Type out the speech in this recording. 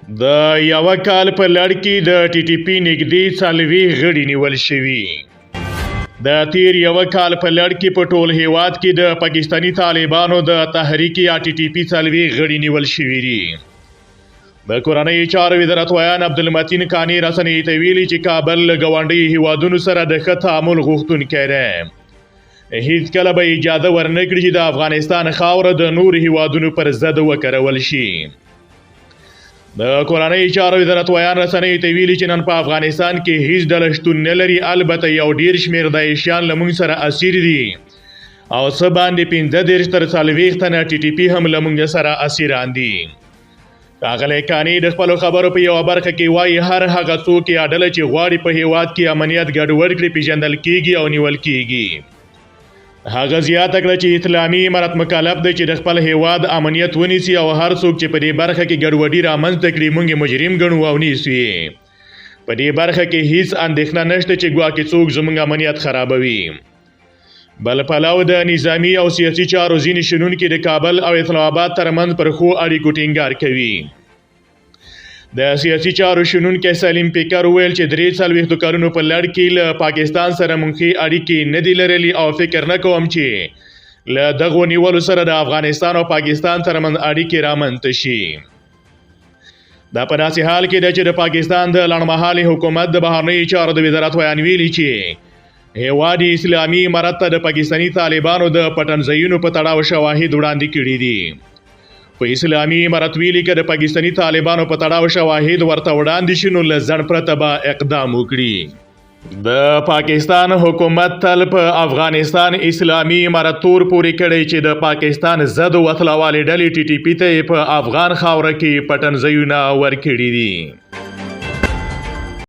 د یوه کال په لړ کې د ټي ټي پي نږدې 40 غړي نیول شوي. د تیر یوه کال په لړ کې په ټول هیواد کې د پاکستاني طالبانو د تحریک یا ټي ټي پي 40 غړي نیول شوي دي. د کورنۍ چارو وزارت ویان عبدالمتین کانی رسنۍ ته ویلي چې کابل له ګاونډي هیوادونو سره د ښه تعامل غوښتونکی دی. هیڅ کله به اجازه ورنه کړي چې د افغانستان خاوره د نور هیوادونو پر ضد وکارول شي. د کورنۍ چارو وزارت ویان رسنۍ ته ویلي چې نن په افغانستان کې هیڅ ډله شتون نه لري، البته یو ډیر شمیر داعشیان له موږ سره اسیر دي او څه باندې 15 تر 40 تنه ټي ټي پي هم له موږ سره اسیران دي. ښاغلی کانی د خپلو خبرو په یوه برخه کې وایي هر هغه څوک یا ډله چې غواړي په هیواد کې امنیت ګډوډ کړي پیژندل کیږي او نیول کیږي. هغه زیاته کړه چې اسلامي امارت مکلف دی چې د خپل هیواد امنیت ونیسي او هر څوک چې په دې برخه کې ګډوډي رامنځته کړي موږ مجرم ګڼو او نیسو یې. په دې برخه کې هیڅ اندېښنه نشته چې ګواکې څوک زموږ امنیت خرابوي. بل پلو د نظامی او سیاسي چارو ځینې شنونکي د کابل او اسلام آباد ترمنځ پر ښو اړیکو ټینګار کوي. د سیاسي چارو شنونکی سلیم پیکر ویل چې 43 کلونو په لړ کې له پاکستان سره موږ ښې اړیکې نه دي لرلي او فکر نه کوم چې له دغو نیولو سره د افغانستان او پاکستان ترمنځ اړیکې رامنځته شي. دا په داسې حال کې ده چې د پاکستان د لنډمهالي حکومت د بهرنیو چارو د وزارت ویان ویلي چې هیواد اسلامي امارت ته د پاکستاني طالبانو د پټنځایونو په تړاو شواهد وړاندې کړي دي. په اسلامي امارت ویلي که د پاکستاني طالبانو په تړاو شواهد ورته وړاندې شي نو له ځنډ پرته به اقدام وکړي. د پاکستان حکومت تل په افغانستان اسلامي امارت تور پورې کړی چې د پاکستان ضد وسله والې ډلې ټي ټي پي ته په افغان خاوره کې پټنځایونه ورکړي دي.